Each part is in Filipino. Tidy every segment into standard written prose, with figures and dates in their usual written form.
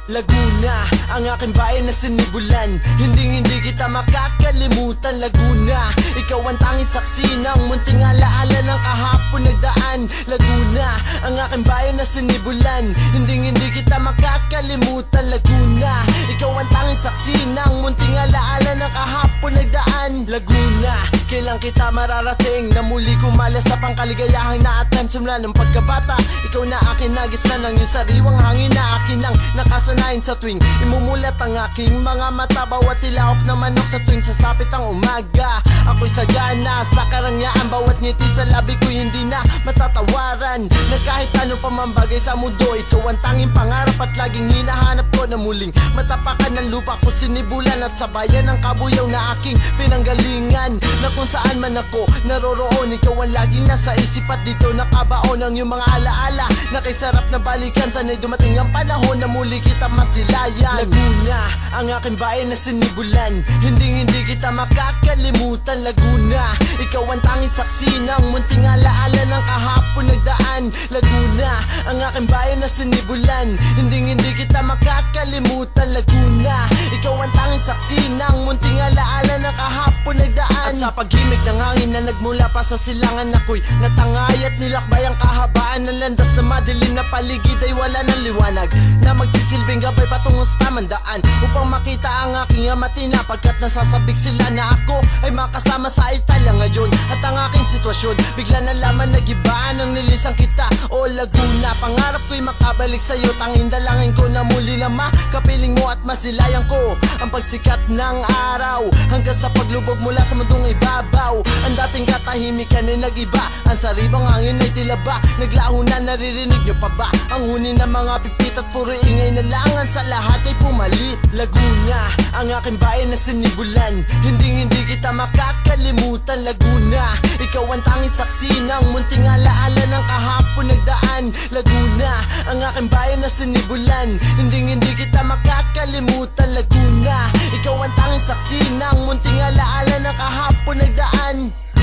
Laguna, ang aking bayan na sinibulan. Hindi kita makakalimutan. Laguna, ikaw ang tanging saksi ng munting alaala ng kahapon nagdaan. Laguna, ang aking bayan na sinibulan. Hindi kita makakalimutan. Laguna, ikaw ang tanging saksi ng munting alaala ng kahapon nagdaan. Laguna, kailan kita mararating na muli kumala sa pangkaligayahang naatan simula ng pagkabata. Ikaw na akin nagisnan ng iyong sariwang hangin na akin ang nakasanayin sa tuwing imumulat ang aking mga mata. Bawat ilaok na manok sa tuwing sasapit ang umaga. Ako'y sagana sa karangyaan. Bawat ngiti sa labi ko'y hindi na matatawaran. Na kahit ano pa man bagay sa mundo, ikaw ang tanging pangarap at laging hinahanap ko na muling matapakan ng lupa ko sinibulan. At sa bayan ng kabuyaw na aking pinanggalingan, na kung saan man ako naroroon, ikaw ang laging nasa isip at dito nakabaon ang iyong mga alaala na kay sarap na balikan. Sana'y dumating ang panahon na muli kita masilayan. Laguna, ang aking bayan na sinibulan. Hindi kita makakalimutan. Laguna, ikaw ang tanging saksi ng munting alaala ng kahapon nagdaan. Laguna, ang aking bayan na sinibulan. Hindi kita makakalimutan. Laguna, ikaw ang tanging saksi ng munting alaala ng kahapon nagdaan. At sa paghimig ng hangin na nagmula pa sa silangan, ako'y natangay at nilakbay ang kahabaan ng landas na madilim na paligid ay wala ng liwanag na magsisilbing gabay patungo sa tamang daan upang makita ang aking amatina, pagkat nasasabik sila na ako ay makasama sa Italia ngayon. At ang aking sitwasyon bigla na lamang nagibaan ng nilisang kita. O Laguna, pangarap ko'y makabalik sa'yo. Tanging dalangin ko na muli na makapiling mo at masilayan ko ang pagsikat ng araw hanggang sa paglubog mula sa mundong ibabaw. Ang dating katahimikan ay nag-iba. Ang sariwang hangin ay tila ba naglaho na, naririnig nyo pa ba ang huni ng mga pipit at puro ingay na langan sa lahat ay pumalit. Laguna, ang aking bayan na sinibulan. Hindi kita makakalimutan. Laguna, ikaw ang tanging saksi ng munting alaala ng kahapon nagdaan. Laguna, ang aking bayan na sinibulan. Hindi kita makakalimutan. Laguna, ikaw ang tanging saksi ng munting alaala ng kahapon nagdaan.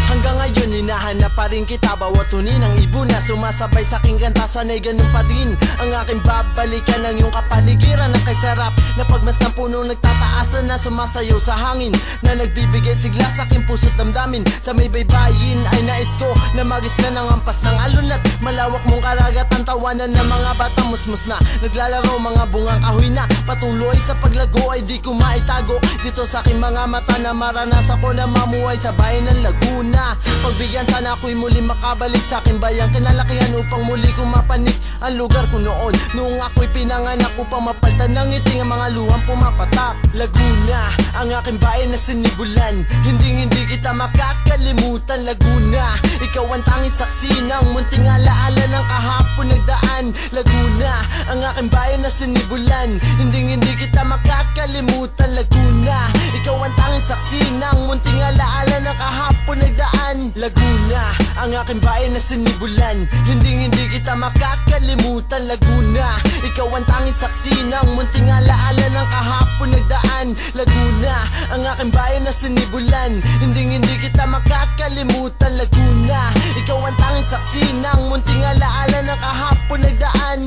Hanggang ngayon hinahanap pa rin kita. Bawat huni ng ibon na sumasabay sa aking kanta, sana'y ganun pa rin ang aking babalikan ng iyong kapaligiran. Ang kay sarap na pagmas ng puno nagtataasan na sumasayaw sa hangin na nagbibigay sigla sa aking puso't damdamin. Sa may baybayin ay nais ko na magisnan ng ampas ng alon at malawak mong karagatan. Tawanan ng mga batang musmus na naglalaro, mga bungang kahoy na patuloy sa paglago ay di ko maitago dito sa aking mga mata na maranasan ko na mamuhay sa bayan ng Laguna. Pagbigyan sana ako'y muli makabalik sa aking bayang kinalakihan upang muli kong mapanik ang lugar ko noon. Noong ako'y pinanganak upang mapaltan ng ngiti ang mga luhang pumapatak. Laguna, ang aking bayan na sinibulan. Hindi kita makakalimutan. Laguna, ikaw ang tanging saksi ng munting alaala ng kahapon nagdaan. Laguna, ang aking bayan na sinibulan. Hindi kita makakalimutan. Laguna, ikaw ang tanging saksi ng munting alaala ng kahapon nagdaan. Laguna, ang aking bayan na sinibulan. Hindi kita makakalimutan. Laguna, ikaw ang tanging saksi ng munting alaala ng kahapon nagdaan. Laguna, ang aking bayan na sinibulan. Hindi kita makakalimutan. Laguna, ikaw ang tanging saksi ng munting alaala ng kahapon nagdaan.